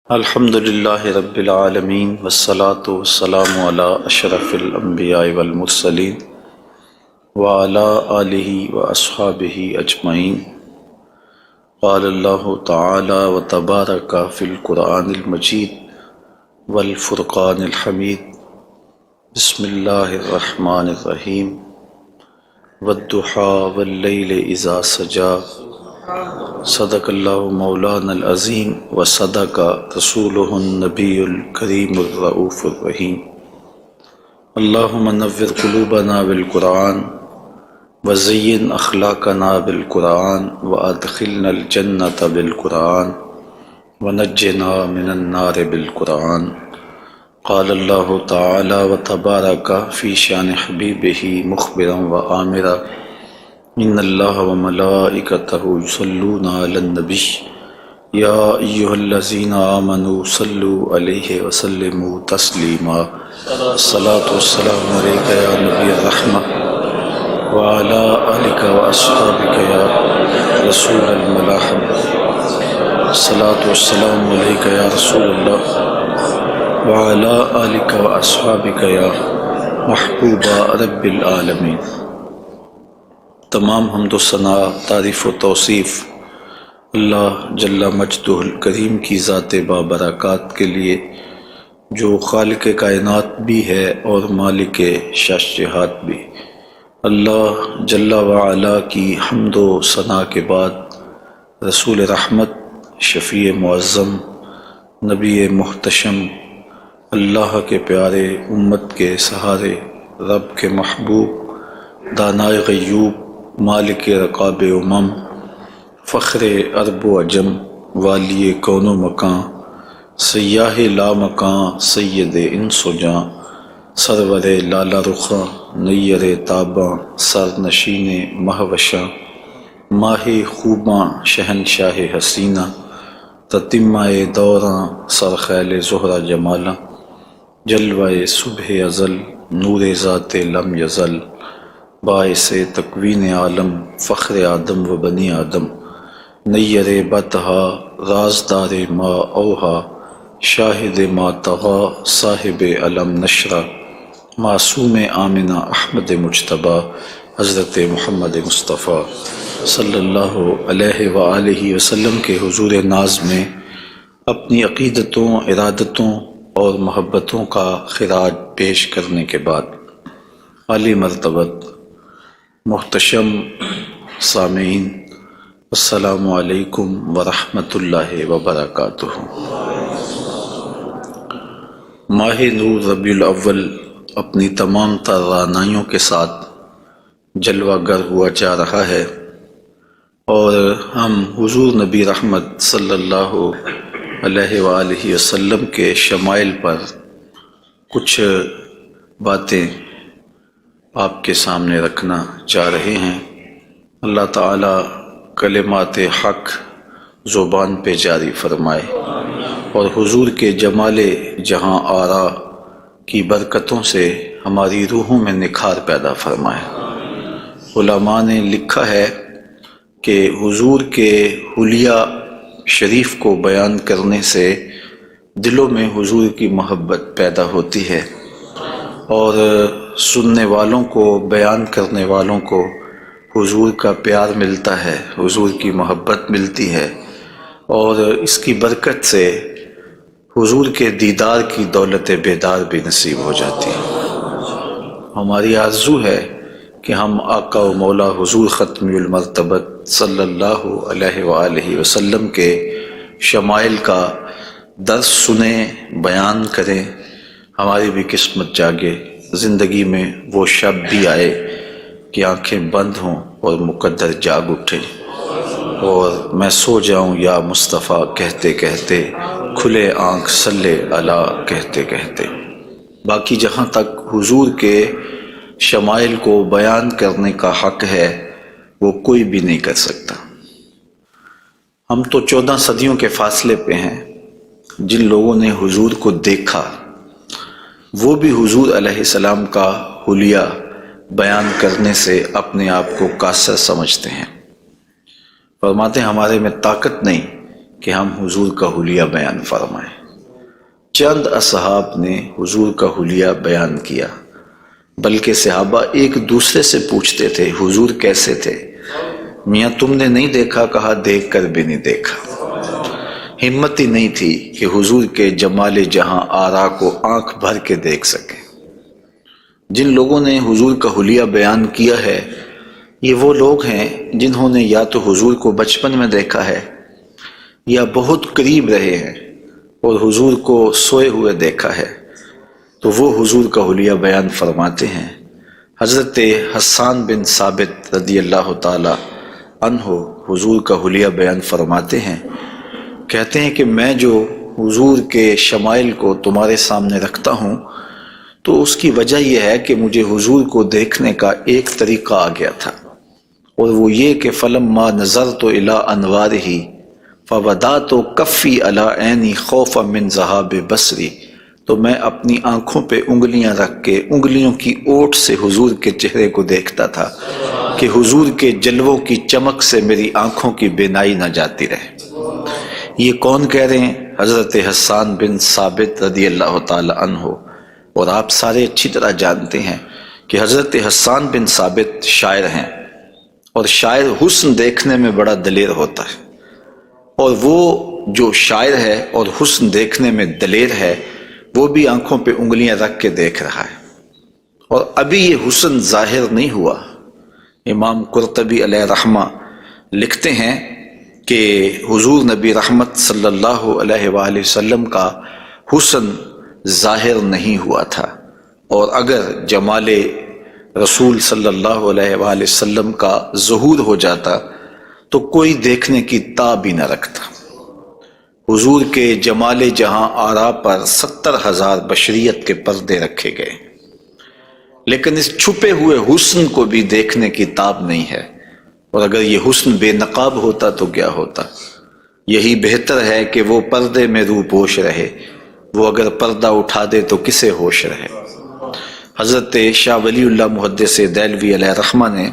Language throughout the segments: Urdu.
الحمد للہ رب العالمین والصلاة والسلام علی اشرف الانبیاء والمرسلین وعلی آلہ واصحابہ اجمعین۔ قال اللہ تعالی وتبارک فی القرآن المجید والفرقان الحمید۔ بسم اللہ الرحمن الرحیم۔ والضحیٰ واللیل اذا سجی۔ صدق اللہ مولانا العظیم وصدق رسولہ النبی الکریم الرؤوف الرحیم۔ اللہم نور قلوبنا بالقرآن وزین اخلاقنا بالقرآن وادخلنا الجنۃ بالقرآن ونجنا من النار بالقرآن۔ قال اللہ تعالی وتبارک فی شان حبیبہ مخبرا وآمرا ان اللہ وملائکتہ یصلون علی النبی یا ایہا الذین آمنوا صلوا علیہ وسلموا تسلیما۔ الصلاۃ والسلام علیک یا نبی الرحمہ وعلی آلک واصحابک یا رسول الملاحمہ۔ الصلاۃ والسلام علیک یا رسول اللہ وعلی آلک واصحابک یا محبوب رب العالمین۔ تمام حمد و ثناء، تعریف و توصیف اللہ جل مجدہ الکریم کی ذات بابرکات کے لیے، جو خالق کائنات بھی ہے اور مالک شاشہات بھی۔ اللہ جل وعلا کی حمد و ثناء کے بعد رسول رحمت، شفیع معظم، نبی محتشم، اللہ کے پیارے، امت کے سہارے، رب کے محبوب، دانائے غیوب، مالک رقاب امم، فخر عرب و عجم، والی کون و مکان، سیاہ لا مکان، سید انس و جاں، سرور لالا رخاں، نیر تاباں، سر نشین مہوشاں، ماہ خوباں، شہنشاہ حسینہ، تتمہ دوراں، سرخیل زہرہ جمالاں، جلوہ صبح ازل، نور ذات لم یزل، باعث تکوین عالم، فخر آدم و بنی آدم، نیر بطہا، رازدار ما اوہا، شاہد ما طغا، صاحب علم نشرہ، معصوم آمنہ احمد مجتبیٰ، حضرت محمد مصطفیٰ صلی اللہ علیہ وآلہ وسلم کے حضور ناز میں اپنی عقیدتوں، ارادتوں اور محبتوں کا خراج پیش کرنے کے بعد، عالی مرتبت محتشم سامعین، السلام علیکم ورحمۃ اللہ وبرکاتہ۔ ماہ نور ربیع الاول اپنی تمام تر رعنائیوں کے ساتھ جلوہ گر ہوا جا رہا ہے، اور ہم حضور نبی رحمت صلی اللہ علیہ وآلہ وسلم کے شمائل پر کچھ باتیں آپ کے سامنے رکھنا چاہ رہے ہیں۔ اللہ تعالیٰ کلمات حق زبان پہ جاری فرمائے، اور حضور کے جمال جہاں آرا کی برکتوں سے ہماری روحوں میں نکھار پیدا فرمائے۔ علماء نے لکھا ہے کہ حضور کے حلیہ شریف کو بیان کرنے سے دلوں میں حضور کی محبت پیدا ہوتی ہے، اور سننے والوں کو، بیان کرنے والوں کو حضور کا پیار ملتا ہے، حضور کی محبت ملتی ہے، اور اس کی برکت سے حضور کے دیدار کی دولت بیدار بھی نصیب ہو جاتی ہے۔ ہماری آرزو ہے کہ ہم آقا و مولا حضور ختم المرتبت صلی اللہ علیہ وآلہ وسلم کے شمائل کا درس سنیں، بیان کریں، ہماری بھی قسمت جاگے، زندگی میں وہ شب بھی آئے کہ آنکھیں بند ہوں اور مقدر جاگ اٹھے، اور میں سو جاؤں یا مصطفیٰ کہتے کہتے، کھلے آنکھ صلی علی کہتے کہتے۔ باقی جہاں تک حضور کے شمائل کو بیان کرنے کا حق ہے، وہ کوئی بھی نہیں کر سکتا۔ ہم تو 14 صدیوں کے فاصلے پہ ہیں۔ جن لوگوں نے حضور کو دیکھا، وہ بھی حضور علیہ السلام کا حلیہ بیان کرنے سے اپنے آپ کو قاصر سمجھتے ہیں۔ فرماتے ہیں ہمارے میں طاقت نہیں کہ ہم حضور کا حلیہ بیان فرمائیں۔ چند اصحاب نے حضور کا حلیہ بیان کیا، بلکہ صحابہ ایک دوسرے سے پوچھتے تھے حضور کیسے تھے؟ میاں تم نے نہیں دیکھا؟ کہا دیکھ کر بھی نہیں دیکھا۔ ہمت ہی نہیں تھی کہ حضور کے جمال جہاں آرا کو آنکھ بھر کے دیکھ سکیں۔ جن لوگوں نے حضور کا حلیہ بیان کیا ہے یہ وہ لوگ ہیں جنہوں نے یا تو حضور کو بچپن میں دیکھا ہے یا بہت قریب رہے ہیں اور حضور کو سوئے ہوئے دیکھا ہے، تو وہ حضور کا حلیہ بیان فرماتے ہیں۔ حضرت حسان بن ثابت رضی اللہ تعالی عنہ حضور کا حلیہ بیان فرماتے ہیں، کہتے ہیں کہ میں جو حضور کے شمائل کو تمہارے سامنے رکھتا ہوں تو اس کی وجہ یہ ہے کہ مجھے حضور کو دیکھنے کا ایک طریقہ آ گیا تھا، اور وہ یہ کہ فلما نظرت الی انوارہ فودعت کفی علی عینی خوفا من ذہاب بصری، تو میں اپنی آنکھوں پہ انگلیاں رکھ کے انگلیوں کی اوٹ سے حضور کے چہرے کو دیکھتا تھا کہ حضور کے جلووں کی چمک سے میری آنکھوں کی بینائی نہ جاتی رہے۔ یہ کون کہہ رہے ہیں؟ حضرت حسان بن ثابت رضی اللہ تعالی عنہ۔ اور آپ سارے اچھی طرح جانتے ہیں کہ حضرت حسان بن ثابت شاعر ہیں، اور شاعر حسن دیکھنے میں بڑا دلیر ہوتا ہے، اور وہ جو شاعر ہے اور حسن دیکھنے میں دلیر ہے وہ بھی آنکھوں پہ انگلیاں رکھ کے دیکھ رہا ہے، اور ابھی یہ حسن ظاہر نہیں ہوا۔ امام قرطبی علیہ رحمہ لکھتے ہیں کہ حضور نبی رحمت صلی اللہ علیہ وآلہ وسلم کا حسن ظاہر نہیں ہوا تھا، اور اگر جمال رسول صلی اللہ علیہ وآلہ وسلم کا ظہور ہو جاتا تو کوئی دیکھنے کی تاب بھی نہ رکھتا۔ حضور کے جمال جہاں آرا پر 70,000 بشریت کے پردے رکھے گئے، لیکن اس چھپے ہوئے حسن کو بھی دیکھنے کی تاب نہیں ہے، اور اگر یہ حسن بے نقاب ہوتا تو کیا ہوتا؟ یہی بہتر ہے کہ وہ پردے میں روح پوش رہے، وہ اگر پردہ اٹھا دے تو کسے ہوش رہے۔ حضرت شاہ ولی اللہ محدث دہلوی علیہ رحمہ نے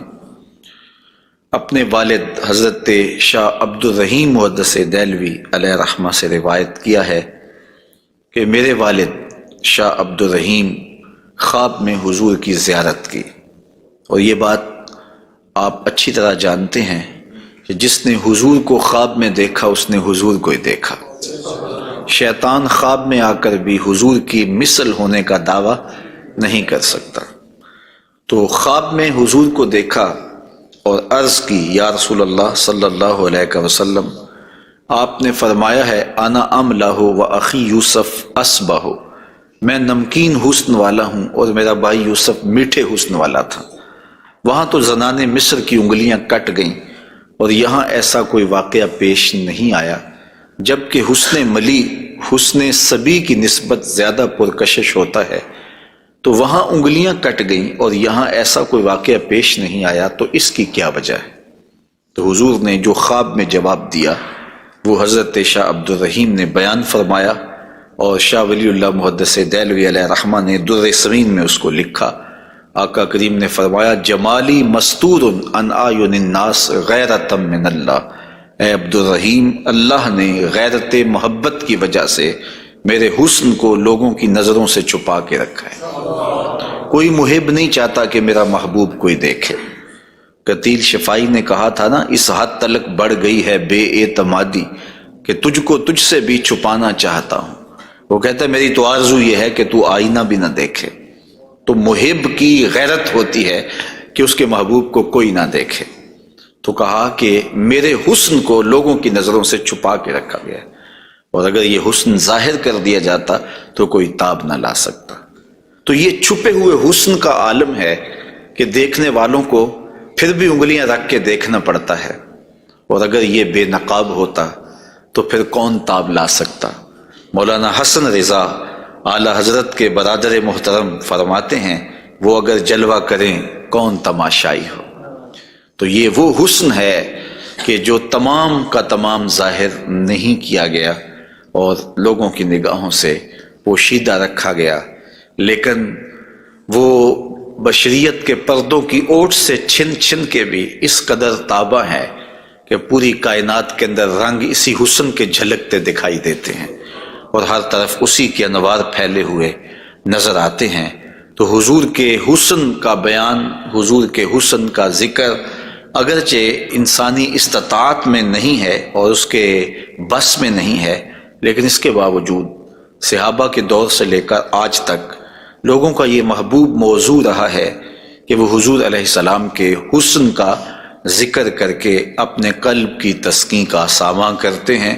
اپنے والد حضرت شاہ عبد الرحیم محدث دہلوی علیہ رحمہ سے روایت کیا ہے کہ میرے والد شاہ عبد الرحیم خواب میں حضور کی زیارت کی، اور یہ بات آپ اچھی طرح جانتے ہیں کہ جس نے حضور کو خواب میں دیکھا اس نے حضور کو ہی دیکھا۔ شیطان خواب میں آ کر بھی حضور کی مثل ہونے کا دعویٰ نہیں کر سکتا۔ تو خواب میں حضور کو دیکھا اور عرض کی یا رسول اللہ صلی اللہ علیہ وسلم، آپ نے فرمایا ہے انا املہ و اخی یوسف اسبہ، میں نمکین حسن والا ہوں اور میرا بھائی یوسف میٹھے حسن والا تھا۔ وہاں تو زنان مصر کی انگلیاں کٹ گئیں، اور یہاں ایسا کوئی واقعہ پیش نہیں آیا، جبکہ حسن ملی حسن صبی کی نسبت زیادہ پرکشش ہوتا ہے، تو وہاں انگلیاں کٹ گئیں اور یہاں ایسا کوئی واقعہ پیش نہیں آیا، تو اس کی کیا وجہ ہے؟ تو حضور نے جو خواب میں جواب دیا وہ حضرت شاہ عبد الرحیم نے بیان فرمایا، اور شاہ ولی اللہ محدث دہلوی علیہ رحمہ نے در سمین میں اس کو لکھا۔ آقا کریم نے فرمایا جمالی مستور عن اعین الناس غیرۃ من اللہ، اے عبد الرحیم، اللہ نے غیرت محبت کی وجہ سے میرے حسن کو لوگوں کی نظروں سے چھپا کے رکھا ہے۔ کوئی محب نہیں چاہتا کہ میرا محبوب کوئی دیکھے۔ قتیل شفائی نے کہا تھا نا، اس حد تلک بڑھ گئی ہے بے اعتمادی کہ تجھ کو تجھ سے بھی چھپانا چاہتا ہوں۔ وہ کہتا ہے میری تو آرزو یہ ہے کہ تو آئینہ بھی نہ دیکھے۔ تو محب کی غیرت ہوتی ہے کہ اس کے محبوب کو کوئی نہ دیکھے۔ تو کہا کہ میرے حسن کو لوگوں کی نظروں سے چھپا کے رکھا گیا ہے، اور اگر یہ حسن ظاہر کر دیا جاتا تو کوئی تاب نہ لا سکتا۔ تو یہ چھپے ہوئے حسن کا عالم ہے کہ دیکھنے والوں کو پھر بھی انگلیاں رکھ کے دیکھنا پڑتا ہے، اور اگر یہ بے نقاب ہوتا تو پھر کون تاب لا سکتا؟ مولانا حسن رضا اعلی حضرت کے برادر محترم فرماتے ہیں وہ اگر جلوہ کریں کون تماشائی ہو۔ تو یہ وہ حسن ہے کہ جو تمام کا تمام ظاہر نہیں کیا گیا اور لوگوں کی نگاہوں سے پوشیدہ رکھا گیا، لیکن وہ بشریت کے پردوں کی اوٹ سے چھن چھن کے بھی اس قدر تابہ ہے کہ پوری کائنات کے اندر رنگ اسی حسن کے جھلکتے دکھائی دیتے ہیں۔ اور ہر طرف اسی کے انوار پھیلے ہوئے نظر آتے ہیں۔ تو حضور کے حسن کا بیان، حضور کے حسن کا ذکر اگرچہ انسانی استطاعت میں نہیں ہے اور اس کے بس میں نہیں ہے، لیکن اس کے باوجود صحابہ کے دور سے لے کر آج تک لوگوں کا یہ محبوب موضوع رہا ہے کہ وہ حضور علیہ السلام کے حسن کا ذکر کر کے اپنے قلب کی تسکین کا ساماں کرتے ہیں۔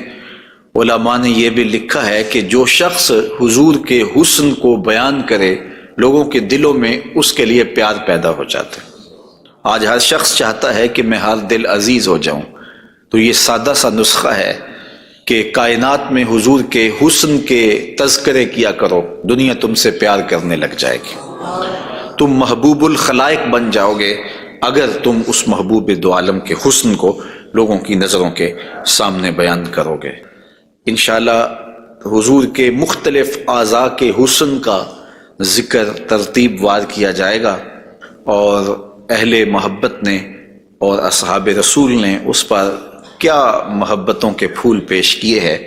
علماء نے یہ بھی لکھا ہے کہ جو شخص حضور کے حسن کو بیان کرے، لوگوں کے دلوں میں اس کے لیے پیار پیدا ہو جاتا ہے۔ آج ہر شخص چاہتا ہے کہ میں ہر دل عزیز ہو جاؤں، تو یہ سادہ سا نسخہ ہے کہ کائنات میں حضور کے حسن کے تذکرے کیا کرو، دنیا تم سے پیار کرنے لگ جائے گی۔ تم محبوب الخلائق بن جاؤ گے اگر تم اس محبوب دو عالم کے حسن کو لوگوں کی نظروں کے سامنے بیان کرو گے۔ انشاءاللہ حضور کے مختلف اعضاء کے حسن کا ذکر ترتیب وار کیا جائے گا، اور اہل محبت نے اور اصحاب رسول نے اس پر کیا محبتوں کے پھول پیش کیے ہیں۔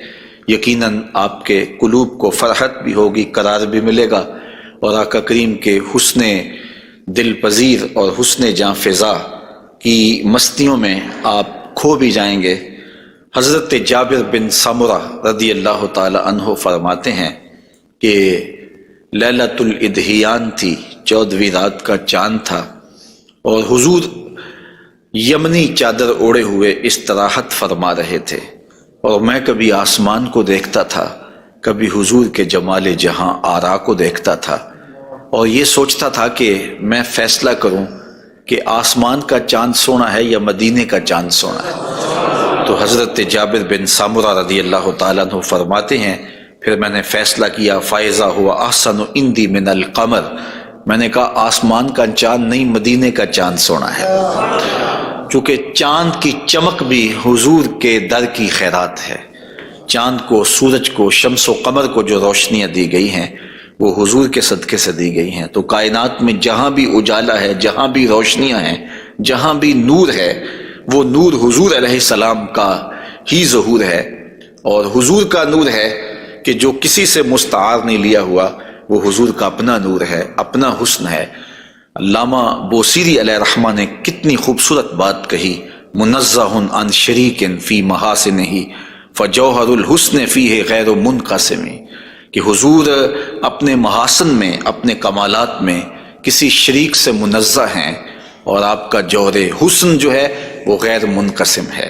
یقیناً آپ کے قلوب کو فرحت بھی ہوگی، قرار بھی ملے گا، اور آقا کریم کے حسن دل پذیر اور حسن جاں فضا کی مستیوں میں آپ کھو بھی جائیں گے۔ حضرت جابر بن سمرہ رضی اللہ تعالی عنہ فرماتے ہیں کہ لیلۃ الادحیان تھی، 14ویں رات کا چاند تھا، اور حضور یمنی چادر اوڑے ہوئے استراحت فرما رہے تھے، اور میں کبھی آسمان کو دیکھتا تھا، کبھی حضور کے جمال جہاں آرا کو دیکھتا تھا، اور یہ سوچتا تھا کہ میں فیصلہ کروں کہ آسمان کا چاند سونا ہے یا مدینے کا چاند سونا ہے۔ تو حضرت جابر بن سمرہ رضی اللہ تعالیٰ عنہ فرماتے ہیں پھر میں نے فیصلہ کیا فائزہ ہوا احسن عندی من القمر، میں نے کہا آسمان کا چاند نہیں، مدینے کا چاند سونا ہے، چونکہ چاند کی چمک بھی حضور کے در کی خیرات ہے۔ چاند کو، سورج کو، شمس و قمر کو جو روشنیاں دی گئی ہیں وہ حضور کے صدقے سے دی گئی ہیں۔ تو کائنات میں جہاں بھی اجالا ہے، جہاں بھی روشنیاں ہیں، جہاں بھی نور ہے، وہ نور حضور علیہ السلام کا ہی ظہور ہے، اور حضور کا نور ہے کہ جو کسی سے مستعار نہیں لیا ہوا، وہ حضور کا اپنا نور ہے، اپنا حسن ہے۔ علامہ بوصیری علیہ رحمہ نے کتنی خوبصورت بات کہی، منزہ عن شریک فی محاسنہ فجوہر الحسن فیہ غیر منقسم، کہ حضور اپنے محاسن میں، اپنے کمالات میں کسی شریک سے منزہ ہیں، اور آپ کا جوہر حسن جو ہے وہ غیر منقسم ہے۔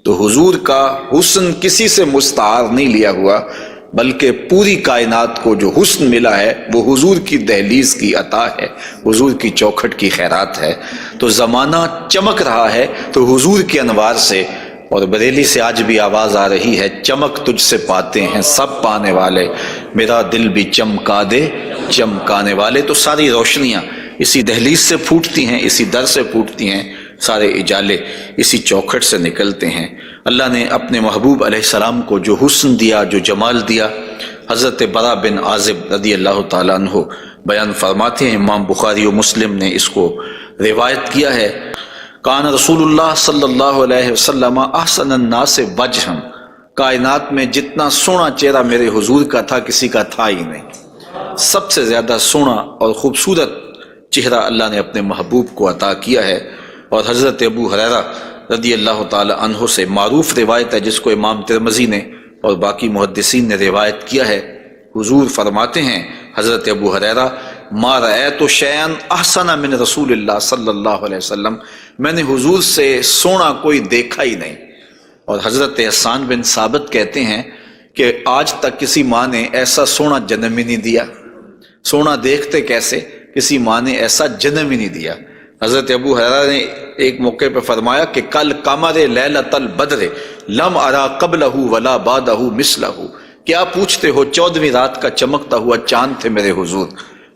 تو حضور کا حسن کسی سے مستعار نہیں لیا ہوا، بلکہ پوری کائنات کو جو حسن ملا ہے وہ حضور کی دہلیز کی عطا ہے، حضور کی چوکھٹ کی خیرات ہے۔ تو زمانہ چمک رہا ہے تو حضور کے انوار سے، اور بریلی سے آج بھی آواز آ رہی ہے، چمک تجھ سے پاتے ہیں سب پانے والے، میرا دل بھی چمکا دے چمکانے والے۔ تو ساری روشنیاں اسی دہلیز سے پھوٹتی ہیں، اسی در سے پھوٹتی ہیں، سارے اجالے اسی چوکھٹ سے نکلتے ہیں۔ اللہ نے اپنے محبوب علیہ السلام کو جو حسن دیا، جو جمال دیا، حضرت برا بن عازب رضی اللہ تعالیٰ عنہ بیان فرماتے ہیں، امام بخاری و مسلم نے اس کو روایت کیا ہے، کان رسول اللہ صلی اللہ علیہ وسلم احسن الناس وجہا، کائنات میں جتنا سونا چہرہ میرے حضور کا تھا کسی کا تھا ہی نہیں، سب سے زیادہ سونا اور خوبصورت چہرہ اللہ نے اپنے محبوب کو عطا کیا ہے۔ اور حضرت ابو ہریرہ رضی اللہ تعالی عنہ سے معروف روایت ہے جس کو امام ترمذی نے اور باقی محدثین نے روایت کیا ہے، حضور فرماتے ہیں حضرت ابو ہریرہ، ما رأیت شیئا احسن من رسول اللہ صلی اللہ علیہ وسلم، میں نے حضور سے سونا کوئی دیکھا ہی نہیں۔ اور حضرت حسان بن ثابت کہتے ہیں کہ آج تک کسی ماں نے ایسا سونا جنم ہی نہیں دیا، سونا دیکھتے کیسے، کسی ماں نے ایسا جنم ہی نہیں دیا۔ حضرت ابو ہریرہ نے ایک موقع پہ فرمایا کہ کل قمر لیلۃ البدر لم ارا قبلہ ولا بعدہ مثلہ، کیا پوچھتے ہو 14ویں رات کا چمکتا ہوا چاند تھے میرے حضور۔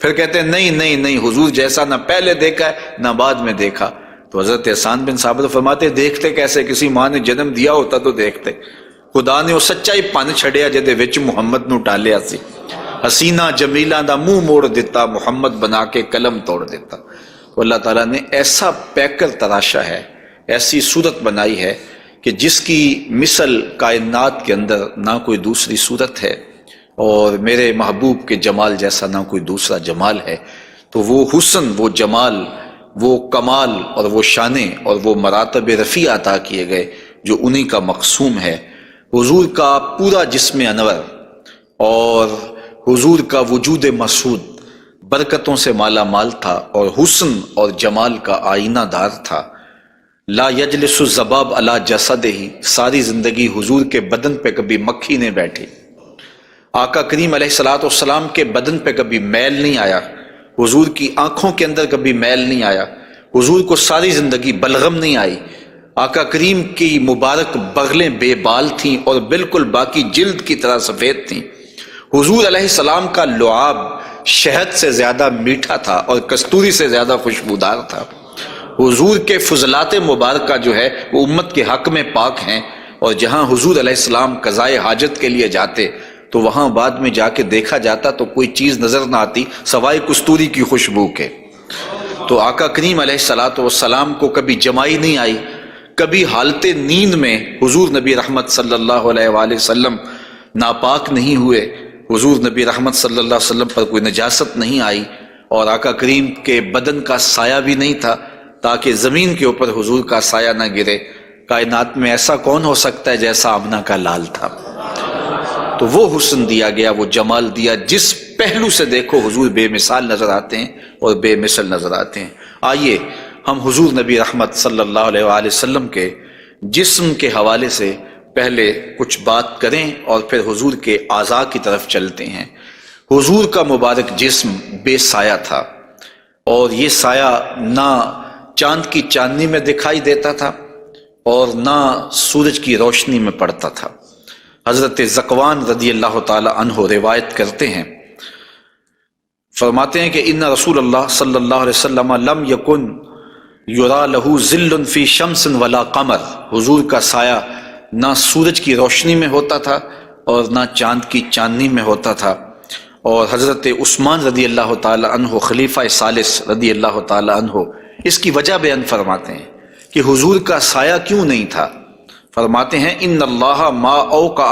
پھر کہتے ہیں نہیں نہیں نہیں، حضور جیسا نہ پہلے دیکھا ہے نہ بعد میں دیکھا۔ تو حضرت حسان بن ثابت فرماتے دیکھتے کیسے، کسی ماں نے جنم دیا ہوتا تو دیکھتے۔ خدا نے وہ سچائی پن چھڑیا جدے وچ محمد نو ٹالیا سی، حسینہ جمیلہ دا منہ موڑ دیتا، محمد بنا کے قلم توڑ دیتا۔ تو اللہ تعالیٰ نے ایسا پیکر تراشا ہے، ایسی صورت بنائی ہے کہ جس کی مثل کائنات کے اندر نہ کوئی دوسری صورت ہے۔ اور میرے محبوب کے جمال جیسا نہ کوئی دوسرا جمال ہے۔ تو وہ حسن، وہ جمال، وہ کمال اور وہ شانیں اور وہ مراتب رفیع عطا کیے گئے جو انہی کا مقسوم ہے۔ حضور کا پورا جسم انور اور حضور کا وجود مسعود برکتوں سے مالا مال تھا اور حسن اور جمال کا آئینہ دار تھا۔ لا یجلس الذباب علی جسدہ، ساری زندگی حضور کے بدن پہ کبھی مکھی نہیں بیٹھی۔ آقا کریم علیہ الصلوۃ والسلام کے بدن پہ کبھی میل نہیں آیا، حضور کی آنکھوں کے اندر کبھی میل نہیں آیا، حضور کو ساری زندگی بلغم نہیں آئی۔ آقا کریم کی مبارک بغلیں بے بال تھیں اور بالکل باقی جلد کی طرح سفید تھیں۔ حضور علیہ السلام کا لعاب شہد سے زیادہ میٹھا تھا اور کستوری سے زیادہ خوشبودار تھا۔ حضور کے فضلات مبارکہ جو ہے وہ امت کے حق میں پاک ہیں، اور جہاں حضور علیہ السلام قضائے حاجت کے لیے جاتے تو وہاں بعد میں جا کے دیکھا جاتا تو کوئی چیز نظر نہ آتی سوائے کستوری کی خوشبو کے۔ تو آقا کریم علیہ الصلوۃ والسلام کو کبھی جمائی نہیں آئی، کبھی حالت نیند میں حضور نبی رحمت صلی اللہ علیہ وآلہ وسلم ناپاک نہیں ہوئے، حضور نبی رحمت صلی اللہ علیہ وسلم پر کوئی نجاست نہیں آئی، اور آقا کریم کے بدن کا سایہ بھی نہیں تھا تاکہ زمین کے اوپر حضور کا سایہ نہ گرے۔ کائنات میں ایسا کون ہو سکتا ہے جیسا آمنہ کا لال تھا؟ تو وہ حسن دیا گیا، وہ جمال دیا، جس پہلو سے دیکھو حضور بے مثال نظر آتے ہیں اور بے مثل نظر آتے ہیں۔ آئیے ہم حضور نبی رحمت صلی اللہ علیہ وآلہ وسلم کے جسم کے حوالے سے پہلے کچھ بات کریں اور پھر حضور کے اعضاء کی طرف چلتے ہیں۔ حضور کا مبارک جسم بے سایہ تھا، اور یہ سایہ نہ چاند کی چاندنی میں دکھائی دیتا تھا اور نہ سورج کی روشنی میں پڑتا تھا۔ حضرت ذکوان رضی اللہ تعالی عنہ روایت کرتے ہیں، فرماتے ہیں کہ ان رسول اللہ صلی اللہ علیہ وسلم لم یکن یرا لہ ظل فی شمس ولا قمر، حضور کا سایہ نہ سورج کی روشنی میں ہوتا تھا اور نہ چاند کی چاندنی میں ہوتا تھا۔ اور حضرت عثمان رضی اللہ تعالی عنہ خلیفہ ثالث رضی اللہ تعالی عنہ اس کی وجہ بیان فرماتے ہیں کہ حضور کا سایہ کیوں نہیں تھا۔ فرماتے ہیں ان اللہ ما اوقع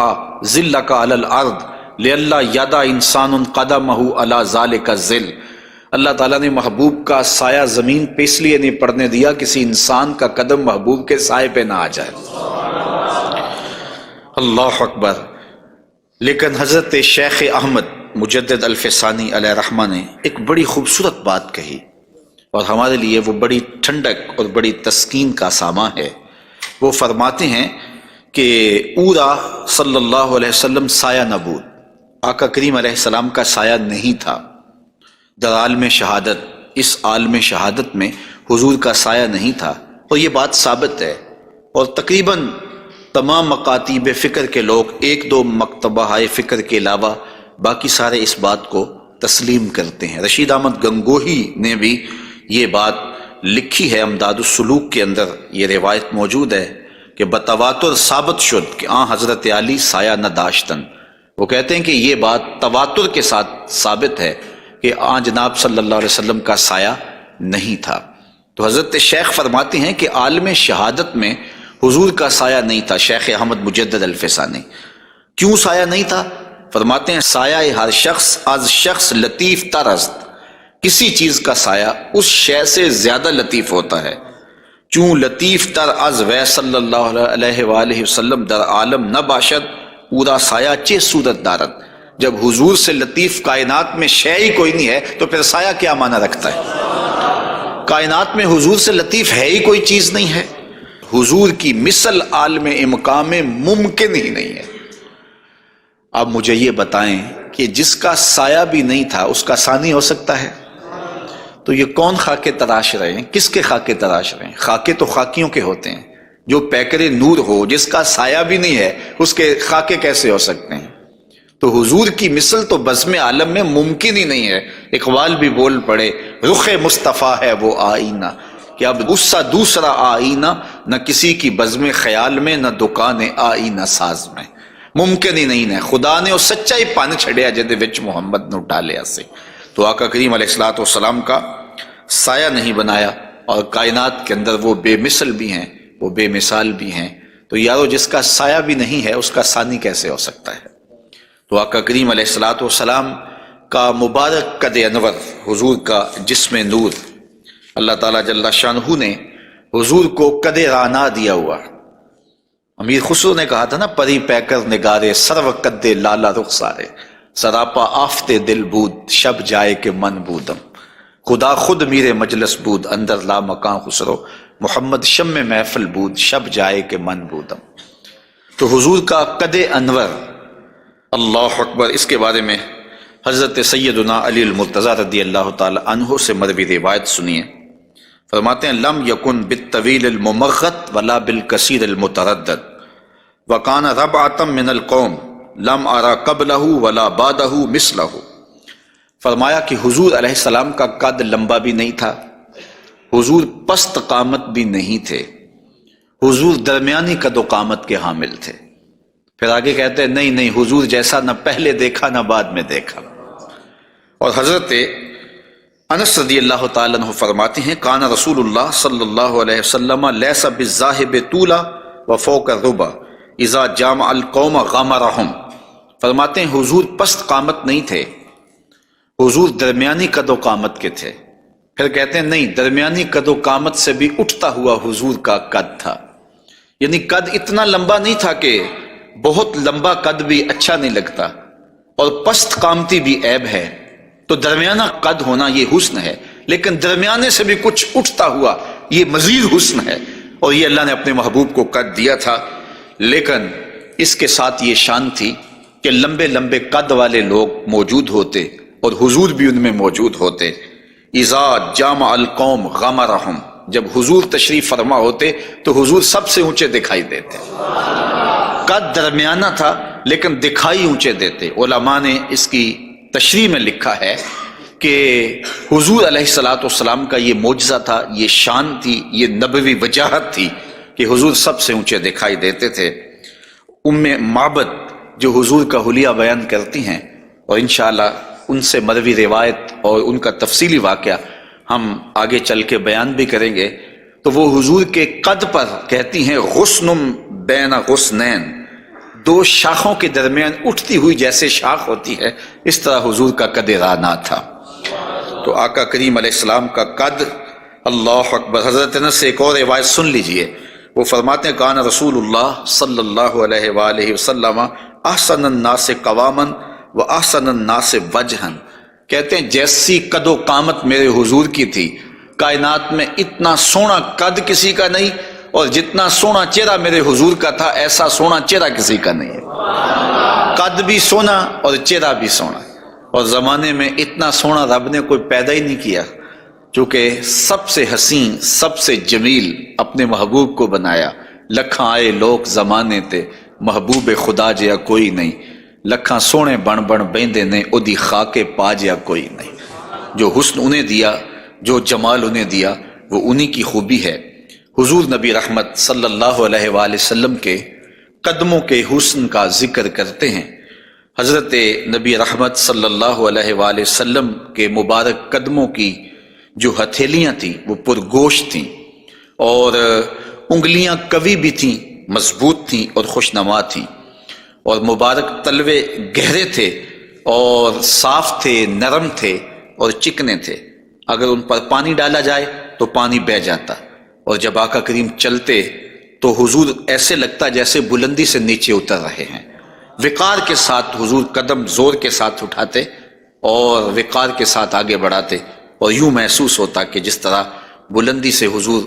ظلک علی الارض لئلا یدع انسان قدمہ علی ذلک الظل، اللہ تعالیٰ نے محبوب کا سایہ زمین پہ اس لیے نہیں پڑنے دیا کسی انسان کا قدم محبوب کے سائے پہ نہ آ جائے۔ اللہ اکبر۔ لیکن حضرت شیخ احمد مجدد الفسانی علیہ رحمہ نے ایک بڑی خوبصورت بات کہی، اور ہمارے لیے وہ بڑی ٹھنڈک اور بڑی تسکین کا ساماں ہے۔ وہ فرماتے ہیں کہ اورا صلی اللہ علیہ وسلم سایہ نبود، آقا کریم علیہ السلام کا سایہ نہیں تھا۔ در عالم شہادت، اس عالم شہادت میں حضور کا سایہ نہیں تھا، اور یہ بات ثابت ہے، اور تقریباً تمام مکاتیب فکر کے لوگ ایک دو مکتبہ فکر کے علاوہ باقی سارے اس بات کو تسلیم کرتے ہیں۔ رشید احمد گنگوہی نے بھی یہ بات لکھی ہے، امداد السلوک کے اندر یہ روایت موجود ہے کہ بتواتر ثابت شد کہ حضرت علی سایہ نہ داشتن۔ وہ کہتے ہیں کہ یہ بات تواتر کے ساتھ ثابت ہے کہ جناب صلی اللہ علیہ وسلم کا سایہ نہیں تھا۔ تو حضرت شیخ فرماتے ہیں کہ عالم شہادت میں حضور کا سایہ نہیں تھا۔ شیخ احمد مجدد الفسانی، کیوں سایہ نہیں تھا؟ فرماتے ہیں سایہ ہر شخص از شخص لطیف تر است، کسی چیز کا سایہ اس شے سے زیادہ لطیف ہوتا ہے، چون لطیف تر از وے صلی اللہ علیہ وآلہ وسلم در عالم نہ باشد پورا سایہ چہ صورت دارت۔ جب حضور سے لطیف کائنات میں شے ہی کوئی نہیں ہے تو پھر سایہ کیا معنی رکھتا ہے؟ کائنات میں حضور سے لطیف ہے ہی کوئی چیز نہیں ہے، حضور کی مثل عالم امکان میں ممکن ہی نہیں ہے۔ اب مجھے یہ بتائیں کہ جس کا سایہ بھی نہیں تھا اس کا ثانی ہو سکتا ہے؟ تو یہ کون خاکے تراش رہے ہیں؟ کس کے خاکے تراش رہے ہیں؟ خاکے تو خاکیوں کے ہوتے ہیں۔ جو پیکر نور ہو، جس کا سایہ بھی نہیں ہے، اس کے خاکے کیسے ہو سکتے ہیں؟ تو حضور کی مثل تو بزم عالم میں ممکن ہی نہیں ہے۔ اقبال بھی بول پڑے رخ مصطفیٰ ہے وہ آئینہ، کہ اب اس سا دوسرا آئینہ نہ کسی کی بزم خیال میں نہ دکان آئینہ ساز میں، ممکن ہی نہیں ہے۔ خدا نے وہ سچا ہی پن چھڑیا جدے وچ محمد نو ڈالیا سے۔ تو آقا کریم علیہ الصلوۃ والسلام کا سایہ نہیں بنایا، اور کائنات کے اندر وہ بے مثل بھی ہیں، وہ بے مثال بھی ہیں۔ تو یارو جس کا سایہ بھی نہیں ہے اس کا ثانی کیسے ہو سکتا ہے؟ تو آقا کریم علیہ الصلوۃ والسلام کا مبارک قد انور، حضور کا جسم نور، اللہ تعالیٰ جل شانہ نے حضور کو قد رانا دیا ہوا۔ امیر خسرو نے کہا تھا نا، پری پیکر نگارے سرو قد لالا رخسارے، سراپا آفت دل بود شب جائے کہ من بودم، خدا خود میرے مجلس بود اندر لا مکان خسرو، محمد شم محفل بود شب جائے کہ من بودم۔ تو حضور کا قد انور، اللہ اکبر، اس کے بارے میں حضرت سیدنا علی المرتضیٰ رضی اللہ تعالی عنہ سے مروی روایت سنیے۔ فرماتے ہیں لم یکن بالطویل الممغت ولا بالکثیر المتردد وکان ربعۃ من القوم لم ارى قبلہ ولا بعدہ مثلہ۔ فرمایا کہ حضور علیہ السلام کا قد لمبا بھی نہیں تھا، حضور پست قامت بھی نہیں تھے، حضور درمیانی قد و قامت کے حامل تھے۔ پھر آگے کہتے ہیں نہیں حضور جیسا نہ پہلے دیکھا نہ بعد میں دیکھا۔ اور حضرت انس رضی اللہ تعالیٰ عنہ فرماتے ہیں کان رسول اللہ صلی اللہ علیہ وسلم لیس بالذاہب طولا وفوق الربا اذا جامع القوم غمرہم۔ فرماتے ہیں حضور پست قامت نہیں تھے، حضور درمیانی قد و قامت کے تھے۔ پھر کہتے ہیں نہیں، درمیانی قد و قامت سے بھی اٹھتا ہوا حضور کا قد تھا، یعنی قد اتنا لمبا نہیں تھا کہ بہت لمبا قد بھی اچھا نہیں لگتا اور پست قامتی بھی عیب ہے، تو درمیانہ قد ہونا یہ حسن ہے، لیکن درمیانے سے بھی کچھ اٹھتا ہوا یہ مزید حسن ہے، اور یہ اللہ نے اپنے محبوب کو قد دیا تھا۔ لیکن اس کے ساتھ یہ شان تھی کہ لمبے لمبے قد والے لوگ موجود ہوتے اور حضور بھی ان میں موجود ہوتے۔ اذا جامع القوم غمرہم، جب حضور تشریف فرما ہوتے تو حضور سب سے اونچے دکھائی دیتے، قد درمیانہ تھا لیکن دکھائی اونچے دیتے۔ علماء نے اس کی تشریح میں لکھا ہے کہ حضور علیہ الصلوۃ والسلام کا یہ معجزہ تھا، یہ شان تھی، یہ نبوی وجاہت تھی کہ حضور سب سے اونچے دکھائی دیتے تھے۔ ام معبد جو حضور کا حلیہ بیان کرتی ہیں، اور انشاءاللہ ان سے مروی روایت اور ان کا تفصیلی واقعہ ہم آگے چل کے بیان بھی کریں گے، تو وہ حضور کے قد پر کہتی ہیں غصن بین غصنین، دو شاخوں کے درمیان اٹھتی ہوئی جیسے شاخ ہوتی ہے، اس طرح حضور کا قد رانا تھا۔ تو آقا کریم علیہ السلام کا قد، اللہ اکبر۔ حضرت انس سے ایک اور روایت سن لیجئے، وہ فرماتے ہیں کان رسول اللہ صلی اللہ علیہ وآلہ وسلم احسن الناس قواما و احسن الناس وجہا۔ کہتے ہیں جیسی قد و قامت میرے حضور کی تھی، کائنات میں اتنا سونا قد کسی کا نہیں، اور جتنا سونا چہرہ میرے حضور کا تھا ایسا سونا چہرہ کسی کا نہیں ہے۔ قد بھی سونا اور چہرہ بھی سونا، اور زمانے میں اتنا سونا رب نے کوئی پیدا ہی نہیں کیا، چونکہ سب سے حسین سب سے جمیل اپنے محبوب کو بنایا۔ لکھاں آئے لوگ زمانے تے محبوب خدا جیا کوئی نہیں، لکھاں سونے بن بن بیندے نے اودی خاکے پا جیا کوئی نہیں۔ جو حسن انہیں دیا، جو جمال انہیں دیا، وہ انہی کی خوبی ہے۔ حضور نبی رحمت صلی اللہ علیہ وآلہ وسلم کے قدموں کے حسن کا ذکر کرتے ہیں۔ حضرت نبی رحمت صلی اللہ علیہ وآلہ وسلم کے مبارک قدموں کی جو ہتھیلیاں تھیں وہ پرگوشت تھیں، اور انگلیاں قوی بھی تھیں، مضبوط تھیں اور خوشنما تھیں، اور مبارک تلوے گہرے تھے اور صاف تھے، نرم تھے اور چکنے تھے۔ اگر ان پر پانی ڈالا جائے تو پانی بہہ جاتا، اور جب آقا کریم چلتے تو حضور ایسے لگتا جیسے بلندی سے نیچے اتر رہے ہیں۔ وقار کے ساتھ حضور قدم زور کے ساتھ اٹھاتے اور وقار کے ساتھ آگے بڑھاتے، اور یوں محسوس ہوتا کہ جس طرح بلندی سے حضور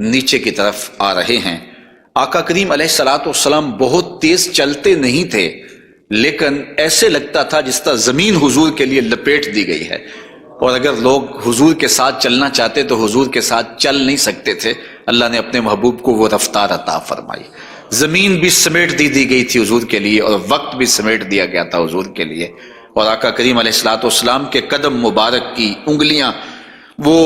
نیچے کی طرف آ رہے ہیں۔ آقا کریم علیہ الصلوۃ والسلام بہت تیز چلتے نہیں تھے، لیکن ایسے لگتا تھا جس طرح زمین حضور کے لیے لپیٹ دی گئی ہے، اور اگر لوگ حضور کے ساتھ چلنا چاہتے تو حضور کے ساتھ چل نہیں سکتے تھے۔ اللہ نے اپنے محبوب کو وہ رفتار عطا فرمائی، زمین بھی سمیٹ دی گئی تھی حضور کے لیے، اور وقت بھی سمیٹ دیا گیا تھا حضور کے لیے۔ اور آقا کریم علیہ الصلوۃ والسلام کے قدم مبارک کی انگلیاں وہ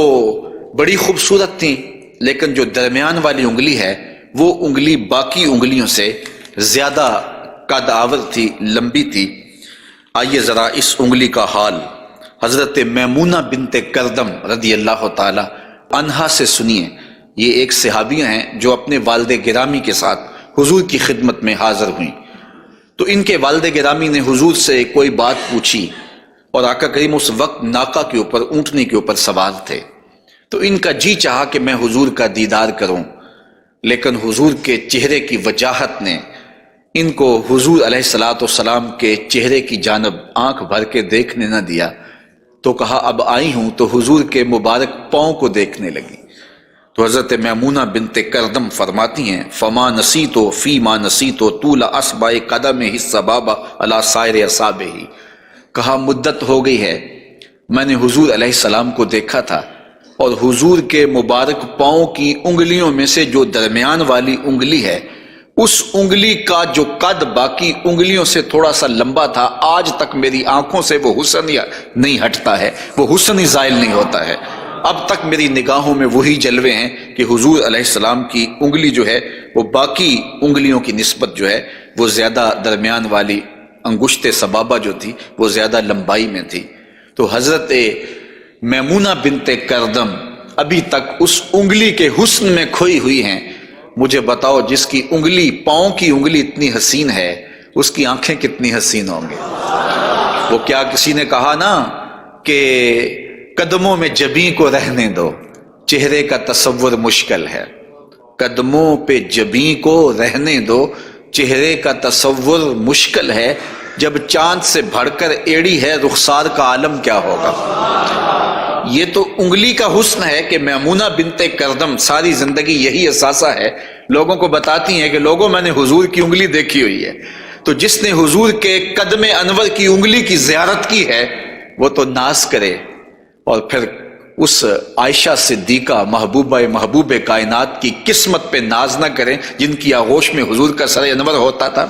بڑی خوبصورت تھیں، لیکن جو درمیان والی انگلی ہے وہ انگلی باقی انگلیوں سے زیادہ قد آور تھی، لمبی تھی۔ آئیے ذرا اس انگلی کا حال حضرت میمونہ بنت کردم رضی اللہ تعالی عنہا سے سنیے۔ یہ ایک صحابیہ ہیں جو اپنے والد گرامی کے ساتھ حضور کی خدمت میں حاضر ہوئیں۔ تو ان کے والد گرامی نے حضور سے کوئی بات پوچھی، اور آقا کریم اس وقت ناقہ کے اوپر، اونٹنی کے اوپر سوار تھے، تو ان کا جی چاہا کہ میں حضور کا دیدار کروں، لیکن حضور کے چہرے کی وجاہت نے ان کو حضور علیہ الصلوۃ والسلام کے چہرے کی جانب آنکھ بھر کے دیکھنے نہ دیا، تو کہا اب آئی ہوں تو حضور کے مبارک پاؤں کو دیکھنے لگی۔ تو حضرت میمونہ بنت کردم فرماتی ہیں فما نسیتو فی ما نسیتو طول اصبع قدمہ السبابہ علی سائر اصابعہ، کہا مدت ہو گئی ہے میں نے حضور علیہ السلام کو دیکھا تھا، اور حضور کے مبارک پاؤں کی انگلیوں میں سے جو درمیان والی انگلی ہے، اس انگلی کا جو قد باقی انگلیوں سے تھوڑا سا لمبا تھا، آج تک میری آنکھوں سے وہ حسن نہیں ہٹتا ہے، وہ حسن ہی زائل نہیں ہوتا ہے۔ اب تک میری نگاہوں میں وہی جلوے ہیں کہ حضور علیہ السلام کی انگلی جو ہے وہ باقی انگلیوں کی نسبت جو ہے وہ زیادہ درمیان والی انگشت سبابہ جو تھی وہ زیادہ لمبائی میں تھی۔ تو حضرت میمونہ بنت کردم ابھی تک اس انگلی کے حسن میں کھوئی ہوئی ہیں۔ مجھے بتاؤ جس کی انگلی، پاؤں کی انگلی اتنی حسین ہے، اس کی آنکھیں کتنی حسین ہوں گی۔ وہ کیا کسی نے کہا نا کہ قدموں میں جبیں کو رہنے دو، چہرے کا تصور مشکل ہے۔ قدموں پہ جبیں کو رہنے دو، چہرے کا تصور مشکل ہے، جب چاند سے بڑھ کر ایڑی ہے رخسار کا عالم کیا ہوگا۔ یہ تو انگلی کا حسن ہے کہ میمونہ بنت کردم ساری زندگی یہی اثاثہ ہے، لوگوں کو بتاتی ہیں کہ لوگوں میں نے حضور کی انگلی دیکھی ہوئی ہے۔ تو جس نے حضور کے قدم انور کی انگلی کی زیارت کی ہے وہ تو ناز کرے، اور پھر اس عائشہ صدیقہ محبوب کائنات کی قسمت پہ ناز نہ کریں جن کی آغوش میں حضور کا سر انور ہوتا تھا۔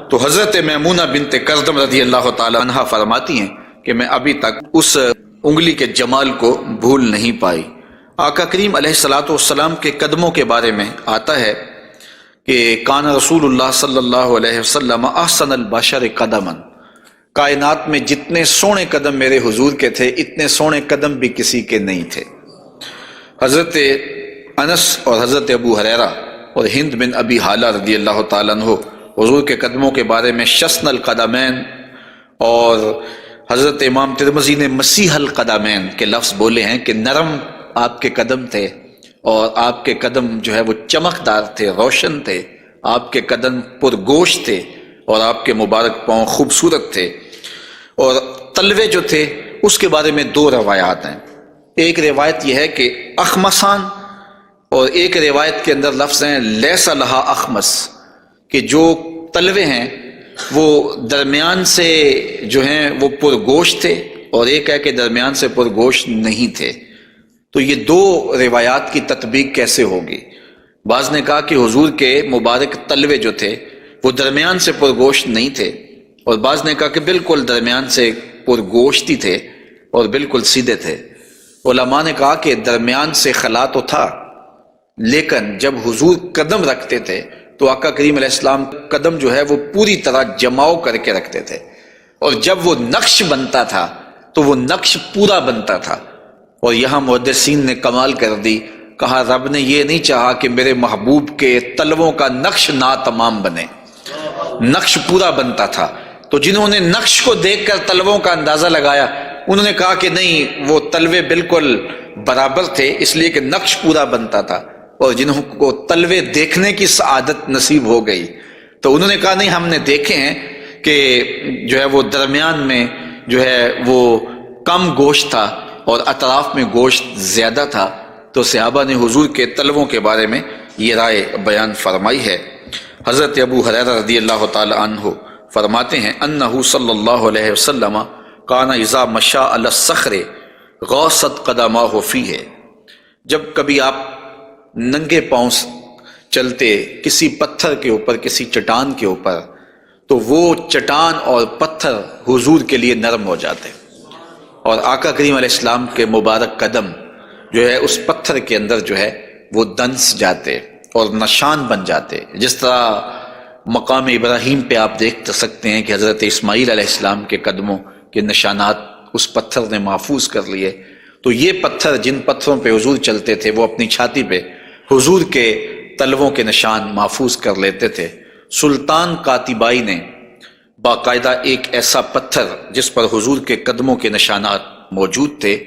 تو حضرت میمونہ بنت کردم رضی اللہ تعالی عنہا فرماتی ہیں کہ میں ابھی تک اس انگلی کے جمال کو بھول نہیں پائی۔ آقا کریم علیہ الصلوۃ والسلام کے قدموں کے بارے میں آتا ہے کہ کان رسول اللہ صلی اللہ علیہ وسلم احسن البشر قدما، کائنات میں جتنے سونے قدم میرے حضور کے تھے اتنے سونے قدم بھی کسی کے نہیں تھے۔ حضرت انس اور حضرت ابو ہریرہ اور ہند بن ابی حالہ رضی اللہ تعالیٰ عنہ حضور کے قدموں کے بارے میں شسن القدمین، اور حضرت امام ترمذی نے مسیح القدمین کے لفظ بولے ہیں کہ نرم آپ کے قدم تھے، اور آپ کے قدم جو ہے وہ چمکدار تھے، روشن تھے، آپ کے قدم پرگوشت تھے، اور آپ کے مبارک پاؤں خوبصورت تھے۔ اور تلوے جو تھے اس کے بارے میں دو روایات ہیں، ایک روایت یہ ہے کہ اخمسان، اور ایک روایت کے اندر لفظ ہیں لیس لہا اخمس، کہ جو تلوے ہیں وہ درمیان سے جو ہیں وہ پرگوشت تھے، اور ایک ہے کہ درمیان سے پرگوشت نہیں تھے۔ تو یہ دو روایات کی تطبیق کیسے ہوگی؟ بعض نے کہا کہ حضور کے مبارک تلوے جو تھے وہ درمیان سے پرگوشت نہیں تھے، اور بعض نے کہا کہ بالکل درمیان سے پرگوشت ہی تھے اور بالکل سیدھے تھے۔ علماء نے کہا کہ درمیان سے خلا تو تھا، لیکن جب حضور قدم رکھتے تھے تو آقا کریم علیہ السلام قدم جو ہے وہ پوری طرح جماؤ کر کے رکھتے تھے، اور جب وہ نقش بنتا تھا تو وہ نقش پورا بنتا تھا۔ اور یہاں محدثین نے کمال کر دی، کہا رب نے یہ نہیں چاہا کہ میرے محبوب کے تلووں کا نقش ناتمام بنے، نقش پورا بنتا تھا۔ تو جنہوں نے نقش کو دیکھ کر تلووں کا اندازہ لگایا انہوں نے کہا کہ نہیں، وہ تلوے بالکل برابر تھے اس لیے کہ نقش پورا بنتا تھا، اور جنہوں کو تلوے دیکھنے کی سعادت نصیب ہو گئی تو انہوں نے کہا نہیں، ہم نے دیکھے ہیں کہ جو ہے وہ درمیان میں جو ہے وہ کم گوشت تھا اور اطراف میں گوشت زیادہ تھا۔ تو صحابہ نے حضور کے تلووں کے بارے میں یہ رائے بیان فرمائی ہے۔ حضرت ابو ہریرہ رضی اللہ تعالی عنہ فرماتے ہیں انہ صلی اللہ علیہ وسلم کان اذا مشى علی الصخر غاصت قدماہ فیہ، جب کبھی آپ ننگے پاؤں چلتے کسی پتھر کے اوپر، کسی چٹان کے اوپر، تو وہ چٹان اور پتھر حضور کے لیے نرم ہو جاتے، اور آقا کریم علیہ السلام کے مبارک قدم جو ہے اس پتھر کے اندر جو ہے وہ دنس جاتے اور نشان بن جاتے۔ جس طرح مقام ابراہیم پہ آپ دیکھ سکتے ہیں کہ حضرت اسماعیل علیہ السلام کے قدموں کے نشانات اس پتھر نے محفوظ کر لیے، تو یہ پتھر جن پتھروں پہ حضور چلتے تھے وہ اپنی چھاتی پہ حضور کے تلووں کے نشان محفوظ کر لیتے تھے۔ سلطان کاتبائی نے باقاعدہ ایک ایسا پتھر جس پر حضور کے قدموں کے نشانات موجود تھے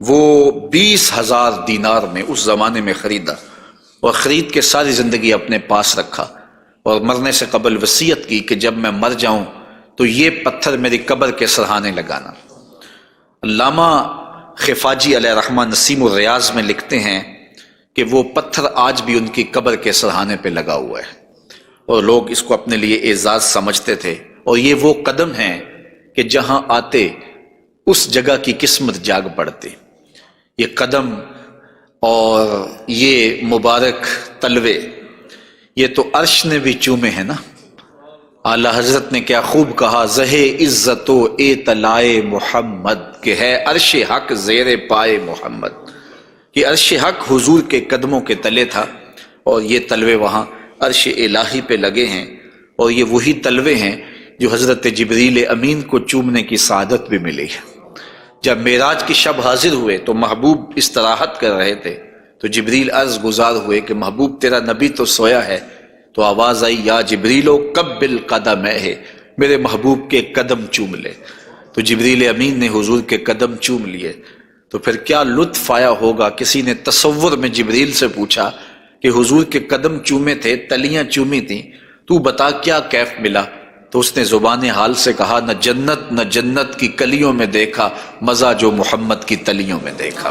وہ 20,000 دینار میں اس زمانے میں خریدا، اور خرید کے ساری زندگی اپنے پاس رکھا، اور مرنے سے قبل وصیت کی کہ جب میں مر جاؤں تو یہ پتھر میری قبر کے سرہانے لگانا۔ علامہ خفاجی علیہ رحمہ نسیم الریاض میں لکھتے ہیں کہ وہ پتھر آج بھی ان کی قبر کے سرہانے پہ لگا ہوا ہے، اور لوگ اس کو اپنے لیے اعزاز سمجھتے تھے، اور یہ وہ قدم ہیں کہ جہاں آتے اس جگہ کی قسمت جاگ پڑتی۔ یہ قدم اور یہ مبارک تلوے یہ تو عرش نے بھی چومے ہیں نا۔ اعلیٰ حضرت نے کیا خوب کہا، زہے عزت و اے طلائے محمد، کہ ہے عرش حق زیر پائے محمد، کہ عرش حق حضور کے قدموں کے تلے تھا، اور یہ تلوے وہاں عرش الہی پہ لگے ہیں، اور یہ وہی تلوے ہیں جو حضرت جبریل امین کو چومنے کی سعادت بھی ملی ہے۔ جب معراج کی شب حاضر ہوئے تو محبوب استراحت کر رہے تھے، تو جبریل عرض گزار ہوئے کہ محبوب تیرا نبی تو سویا ہے، تو آواز آئی یا جبریلو قبل قدمہ، میرے محبوب کے قدم چوم لے۔ تو جبریل امین نے حضور کے قدم چوم لیے، تو پھر کیا لطف آیا ہوگا۔ کسی نے تصور میں جبریل سے پوچھا کہ حضور کے قدم چومے تھے، تلیاں چومی تھیں، تو بتا کیا کیف ملا؟ تو اس نے زبان حال سے کہا، نہ جنت نہ جنت کی کلیوں میں دیکھا مزہ جو محمد کی تلیوں میں دیکھا۔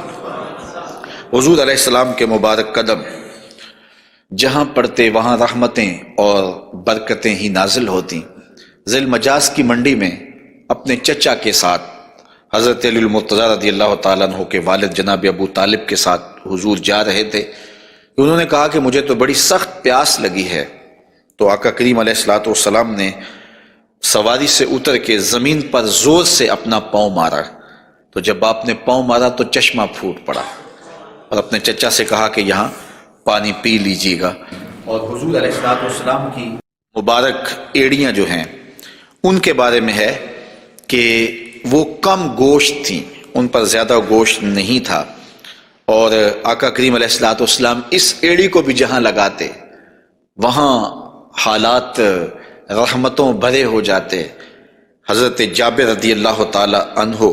حضور علیہ السلام کے مبارک قدم جہاں پڑتے وہاں رحمتیں اور برکتیں ہی نازل ہوتی۔ ذی المجاز کی منڈی میں اپنے چچا کے ساتھ حضرت علی المرتضیٰ رضی اللہ تعالیٰ عنہ کے والد جناب ابو طالب کے ساتھ حضور جا رہے تھے۔ انہوں نے کہا کہ مجھے تو بڑی سخت پیاس لگی ہے، تو آقا کریم علیہ الصلوۃ والسلام نے سواری سے اتر کے زمین پر زور سے اپنا پاؤں مارا، تو جب آپ نے پاؤں مارا تو چشمہ پھوٹ پڑا، اور اپنے چچا سے کہا کہ یہاں پانی پی لیجیے گا۔ اور حضور علیہ الصلوۃ والسلام کی مبارک ایڑیاں جو ہیں ان کے بارے میں ہے کہ وہ کم گوشت تھیں، ان پر زیادہ گوشت نہیں تھا، اور آقا کریم علیہ الصلوۃ والسلام اس ایڑی کو بھی جہاں لگاتے وہاں حالات رحمتوں بھرے ہو جاتے۔ حضرت جابر رضی اللہ تعالی عنہ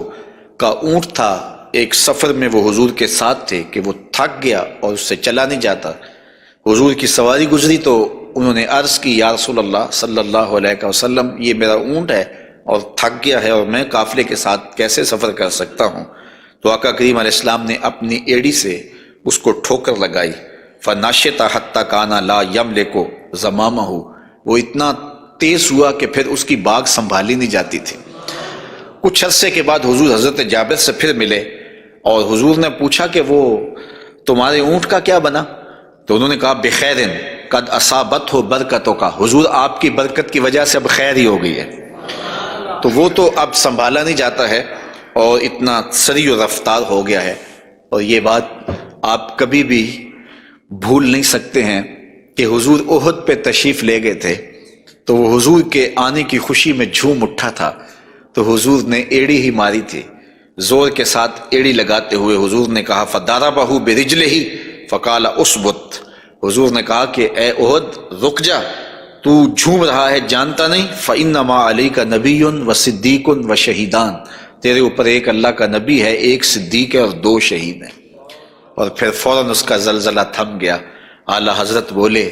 کا اونٹ تھا، ایک سفر میں وہ حضور کے ساتھ تھے کہ وہ تھک گیا اور اس سے چلا نہیں جاتا۔ حضور کی سواری گزری تو انہوں نے عرض کی، یا رسول اللہ صلی اللہ علیہ وسلم، یہ میرا اونٹ ہے اور تھک گیا ہے، اور میں قافلے کے ساتھ کیسے سفر کر سکتا ہوں؟ تو آقا کریم علیہ السلام نے اپنی ایڑی سے اس کو ٹھوکر لگائی، فَنَشِطَ حَتَّى كَانَ لَا يَمْلِكُ زَمَامَهُ، وہ اتنا تیز ہوا کہ پھر اس کی باگ سنبھالی نہیں جاتی تھی۔ کچھ عرصے کے بعد حضور حضرت جابر سے پھر ملے، اور حضور نے پوچھا کہ وہ تمہارے اونٹ کا کیا بنا؟ تو انہوں نے کہا بخیرن قد اصابتہ برکتوں کا، حضور آپ کی برکت کی وجہ سے اب خیر ہی ہو گئی ہے۔ تو وہ تو اب سنبھالا نہیں جاتا ہے اور اتنا سری و رفتار ہو گیا ہے، اور یہ بات آپ کبھی بھی بھول نہیں سکتے ہیں کہ حضور احد پہ تشریف لے گئے تھے، تو وہ حضور کے آنے کی خوشی میں جھوم اٹھا تھا، تو حضور نے ایڑی ہی ماری تھی، زور کے ساتھ ایڑی لگاتے ہوئے حضور نے کہا فَضَرَبَهُ بِرِجْلِهِ فَقَالَ اُثْبُتْ، حضور نے کہا کہ اے احد رک جا، تو جھوم رہا ہے جانتا نہیں، فَإِنَّمَا عَلَيْكَ نَبِيٌّ وَصِدِّيقٌ وَشَهِيدَانِ، تیرے اوپر ایک اللہ کا نبی ہے، ایک صدیق ہے اور 2 شہید ہیں۔ اور پھر فوراً اس کا زلزلہ تھم گیا۔ اعلیٰ حضرت بولے،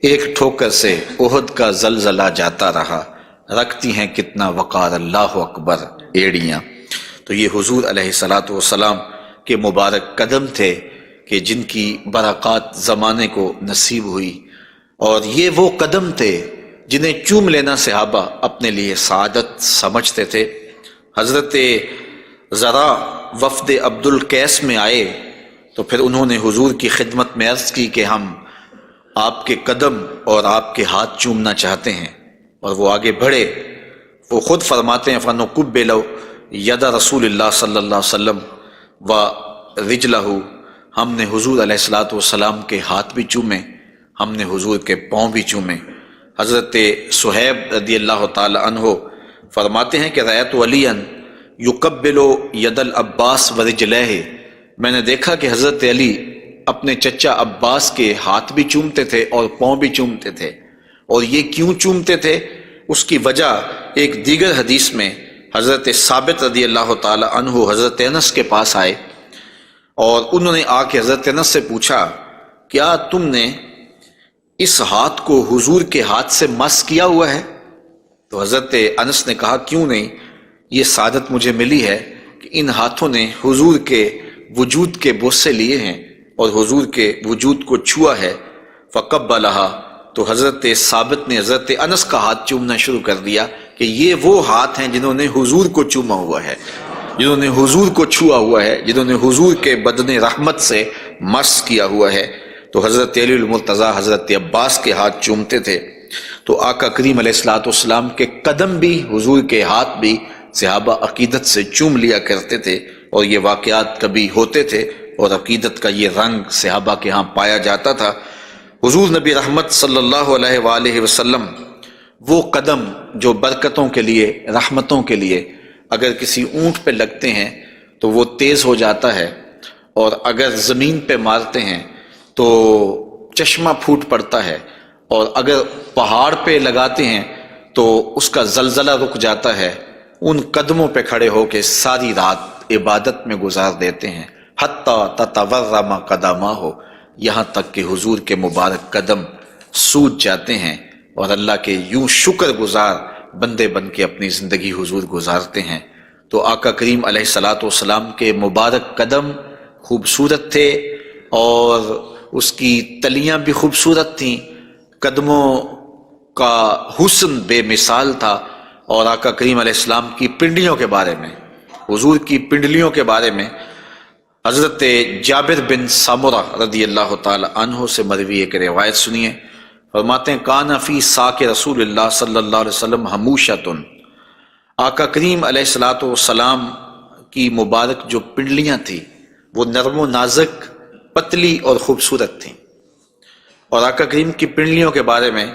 ایک ٹھوکر سے احد کا زلزلہ جاتا رہا، رکھتی ہیں کتنا وقار اللہ اکبر ایڑیاں۔ تو یہ حضور علیہ الصلوۃ والسلام کے مبارک قدم تھے کہ جن کی برکات زمانے کو نصیب ہوئی، اور یہ وہ قدم تھے جنہیں چوم لینا صحابہ اپنے لیے سعادت سمجھتے تھے۔ حضرت ذرا وفد عبد القیس میں آئے تو پھر انہوں نے حضور کی خدمت میں عرض کی کہ ہم آپ کے قدم اور آپ کے ہاتھ چومنا چاہتے ہیں، اور وہ آگے بڑھے۔ وہ خود فرماتے ہیں فَنُقُبِّلُ یَدَ رسول اللہ صلی اللہ علیہ وسلم وَرِجْلَهُ، ہم نے حضور علیہ الصلوۃ والسلام کے ہاتھ بھی چومے، ہم نے حضور کے پاؤں بھی چومے۔ حضرت صہیب رضی اللہ تعالی عنہ فرماتے ہیں کہ رأیت علیٰ یقبل ید العباس ورجلہ، میں نے دیکھا کہ حضرت علی اپنے چچا عباس کے ہاتھ بھی چومتے تھے اور پاؤں بھی چومتے تھے۔ اور یہ کیوں چومتے تھے؟ اس کی وجہ ایک دیگر حدیث میں حضرت ثابت رضی اللہ تعالی عنہ حضرت انس کے پاس آئے اور انہوں نے آ کے حضرت انس سے پوچھا کیا تم نے اس ہاتھ کو حضور کے ہاتھ سے مس کیا ہوا ہے؟ تو حضرت انس نے کہا کیوں نہیں، یہ سعادت مجھے ملی ہے کہ ان ہاتھوں نے حضور کے وجود کے بوسے لیے ہیں اور حضور کے وجود کو چھوا ہے۔ فقبلہا، تو حضرت ثابت نے حضرت انس کا ہاتھ چومنا شروع کر دیا کہ یہ وہ ہاتھ ہیں جنہوں نے حضور کو چوما ہوا ہے، جنہوں نے حضور کو چھوا ہوا ہے، جنہوں نے حضور کے بدن رحمت سے مس کیا ہوا ہے۔ تو حضرت علی المرتضیٰ حضرت عباس کے ہاتھ چومتے تھے، تو آقا کریم علیہ الصلوۃ والسلام کے قدم بھی، حضور کے ہاتھ بھی صحابہ عقیدت سے چوم لیا کرتے تھے، اور یہ واقعات کبھی ہوتے تھے اور عقیدت کا یہ رنگ صحابہ کے ہاں پایا جاتا تھا۔ حضور نبی رحمت صلی اللہ علیہ وآلہ وسلم وہ قدم جو برکتوں کے لیے، رحمتوں کے لیے اگر کسی اونٹ پہ لگتے ہیں تو وہ تیز ہو جاتا ہے، اور اگر زمین پہ مارتے ہیں تو چشمہ پھوٹ پڑتا ہے، اور اگر پہاڑ پہ لگاتے ہیں تو اس کا زلزلہ رک جاتا ہے۔ ان قدموں پہ کھڑے ہو کے ساری رات عبادت میں گزار دیتے ہیں، حتیٰ تتورم قدماہ، یہاں تک کہ حضور کے مبارک قدم سوج جاتے ہیں، اور اللہ کے یوں شکر گزار بندے بن کے اپنی زندگی حضور گزارتے ہیں۔ تو آقا کریم علیہ الصلوۃ والسلام کے مبارک قدم خوبصورت تھے، اور اس کی تلیاں بھی خوبصورت تھیں، قدموں کا حسن بے مثال تھا۔ اور آقا کریم علیہ السلام کی پنڈلیوں کے بارے میں، حضور کی پنڈلیوں کے بارے میں حضرت جابر بن سمرہ رضی اللہ تعالی عنہ سے مروی ایک روایت سنیے۔ فرماتے ہیں کان فی ساق رسول اللہ صلی اللہ علیہ وسلم حموشۃ، آقا کریم علیہ الصلوۃ والسلام کی مبارک جو پنڈلیاں تھیں وہ نرم و نازک، پتلی اور خوبصورت تھیں۔ اور آقا کریم کی پنڈلیوں کے بارے میں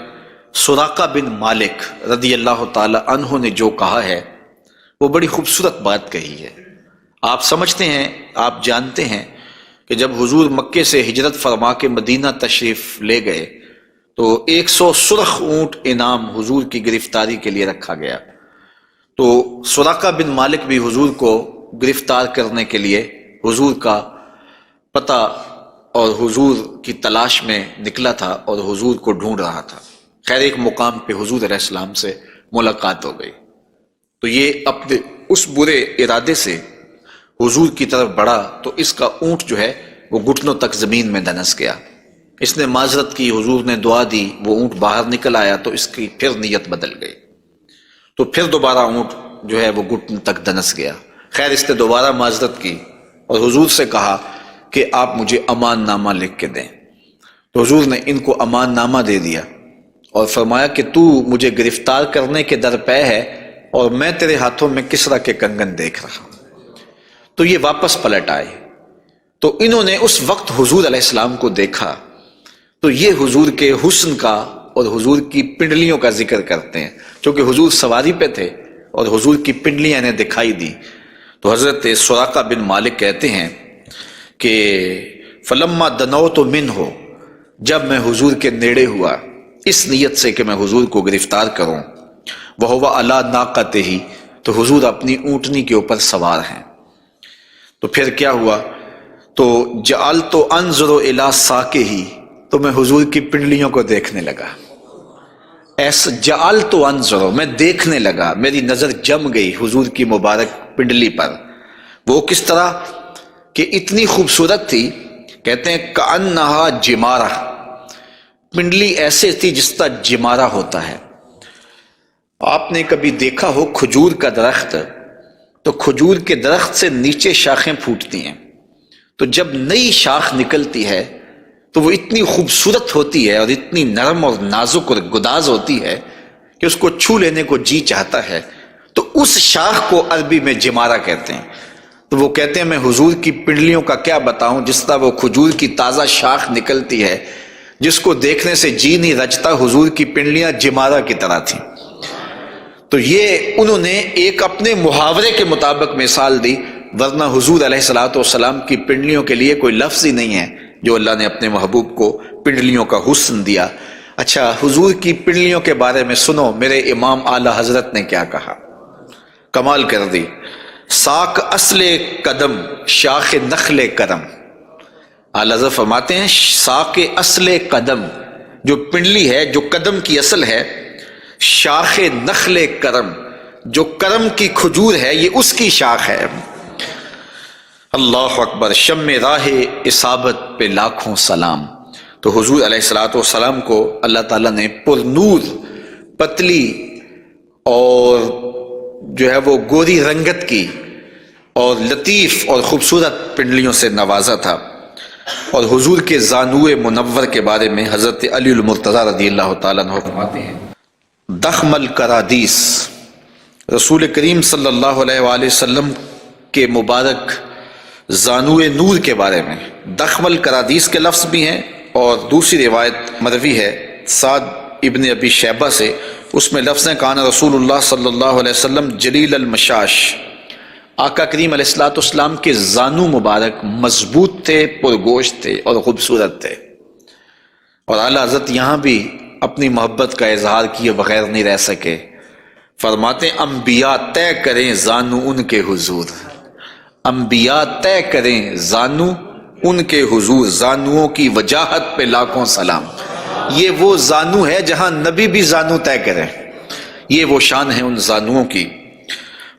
سراقہ بن مالک رضی اللہ تعالی عنہ نے جو کہا ہے وہ بڑی خوبصورت بات کہی ہے۔ آپ سمجھتے ہیں، آپ جانتے ہیں کہ جب حضور مکے سے ہجرت فرما کے مدینہ تشریف لے گئے تو 100 سرخ اونٹ انعام حضور کی گرفتاری کے لیے رکھا گیا۔ تو سراقہ بن مالک بھی حضور کو گرفتار کرنے کے لیے حضور کا پتہ اور حضور کی تلاش میں نکلا تھا اور حضور کو ڈھونڈ رہا تھا۔ خیر ایک مقام پہ حضور علیہ السلام سے ملاقات ہو گئی، تو یہ اپنے اس برے ارادے سے حضور کی طرف بڑھا تو اس کا اونٹ جو ہے وہ گھٹنوں تک زمین میں دنس گیا۔ اس نے معذرت کی، حضور نے دعا دی، وہ اونٹ باہر نکل آیا تو اس کی پھر نیت بدل گئی، تو پھر دوبارہ اونٹ جو ہے وہ گھٹن تک دنس گیا۔ خیر اس نے دوبارہ معذرت کی اور حضور سے کہا کہ آپ مجھے امان نامہ لکھ کے دیں۔ تو حضور نے ان کو امان نامہ دے دیا اور فرمایا کہ تو مجھے گرفتار کرنے کے درپے ہے اور میں تیرے ہاتھوں میں کسرا کے کنگن دیکھ رہا ہوں۔ تو یہ واپس پلٹ آئے، تو انہوں نے اس وقت حضور علیہ السلام کو دیکھا، تو یہ حضور کے حسن کا اور حضور کی پنڈلیوں کا ذکر کرتے ہیں، چونکہ حضور سواری پہ تھے اور حضور کی پنڈلیاں انہیں دکھائی دی۔ تو حضرت سراقہ بن مالک کہتے ہیں کہ فلما دنوت منہ، جب میں حضور کے نیڑے ہوا اس نیت سے کہ میں حضور کو گرفتار کروں، وہو علی ناقتہ، تو حضور اپنی اونٹنی کے اوپر سوار ہیں۔ تو پھر کیا ہوا؟ تو جعلت انظر الی ساقہ، تو میں حضور کی پنڈلیوں کو دیکھنے لگا۔ ایسا جعلت انظر، میں دیکھنے لگا، میری نظر جم گئی حضور کی مبارک پنڈلی پر۔ وہ کس طرح کہ اتنی خوبصورت تھی، کہتے ہیں کأنہا جمارہ، پنڈلی ایسے تھی جس طرح جمارہ ہوتا ہے۔ آپ نے کبھی دیکھا ہو کھجور کا درخت، تو کھجور کے درخت سے نیچے شاخیں پھوٹتی ہیں، تو جب نئی شاخ نکلتی ہے تو وہ اتنی خوبصورت ہوتی ہے اور اتنی نرم اور نازک اور گداز ہوتی ہے کہ اس کو چھو لینے کو جی چاہتا ہے۔ تو اس شاخ کو عربی میں جمارہ کہتے ہیں۔ تو وہ کہتے ہیں میں حضور کی پنڈلیوں کا کیا بتاؤں، جس طرح وہ کھجور کی تازہ شاخ نکلتی ہے جس کو دیکھنے سے جی نہیں رجتا، حضور کی پنڈلیاں جمارہ کی طرح تھیں۔ تو یہ انہوں نے ایک اپنے محاورے کے مطابق مثال دی، ورنہ حضور علیہ الصلوۃ والسلام کی پنڈلیوں کے لیے کوئی لفظ ہی نہیں ہے جو اللہ نے اپنے محبوب کو پنڈلیوں کا حسن دیا۔ اچھا، حضور کی پنڈلیوں کے بارے میں سنو میرے امام اعلی حضرت نے کیا کہا، کمال کر دی۔ ساک اصل قدم شاخ نخل کرم، اعلی حضرت فرماتے ہیں ساک اصل قدم، جو پنڈلی ہے، جو قدم کی اصل ہے، شاخ نخل کرم، جو کرم کی کھجور ہے یہ اس کی شاخ ہے۔ اللہ اکبر، شم راہ اصابت پہ لاکھوں سلام۔ تو حضور علیہ الصلوۃ والسلام کو اللہ تعالیٰ نے پر نور، پتلی اور جو ہے وہ گوری رنگت کی اور لطیف اور خوبصورت پنڈلیوں سے نوازا تھا۔ اور حضور کے زانوئے منور کے بارے میں حضرت علی المرتضیٰ رضی اللہ تعالیٰ عنہ فرماتے ہیں دخم الکرادیس، رسول کریم صلی اللہ علیہ وآلہ وسلم کے مبارک زانوئے نور کے بارے میں دخم الکرادیس کے لفظ بھی ہیں، اور دوسری روایت مروی ہے سعد ابن ابی شیبہ سے، اس میں لفظ ہیں کان رسول اللہ صلی اللہ علیہ وسلم جلیل المشاش، آقا کریم علیہ الصلوۃ والسلام کے زانو مبارک مضبوط تھے، پرگوشت تھے اور خوبصورت تھے۔ اور اعلیٰ حضرت یہاں بھی اپنی محبت کا اظہار کیے بغیر نہیں رہ سکے، فرماتے انبیاء طے کریں زانو ان کے حضور، انبیاء طے کریں زانو ان کے حضور، زانوؤں کی وجاہت پہ لاکھوں سلام۔ یہ وہ زانو ہے جہاں نبی بھی زانو طے کریں، یہ وہ شان ہے ان زانوؤں کی۔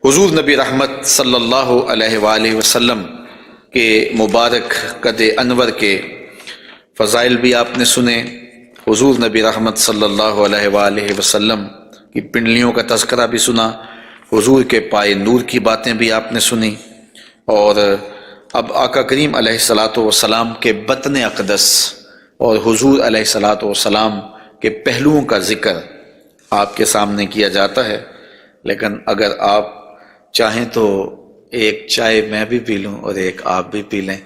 حضور نبی رحمت صلی اللہ علیہ وآلہ وسلم کے مبارک قد انور کے فضائل بھی آپ نے سنے، حضور نبی رحمت صلی اللہ علیہ وآلہ وسلم کی پنڈلیوں کا تذکرہ بھی سنا، حضور کے پائے نور کی باتیں بھی آپ نے سنی، اور اب آقا کریم علیہ الصلوۃ والسلام کے بطن اقدس اور حضور علیہ الصلوۃ والسلام کے پہلوؤں کا ذکر آپ کے سامنے کیا جاتا ہے۔ لیکن اگر آپ چاہیں تو ایک چائے میں بھی پی لوں اور ایک آپ بھی پی لیں۔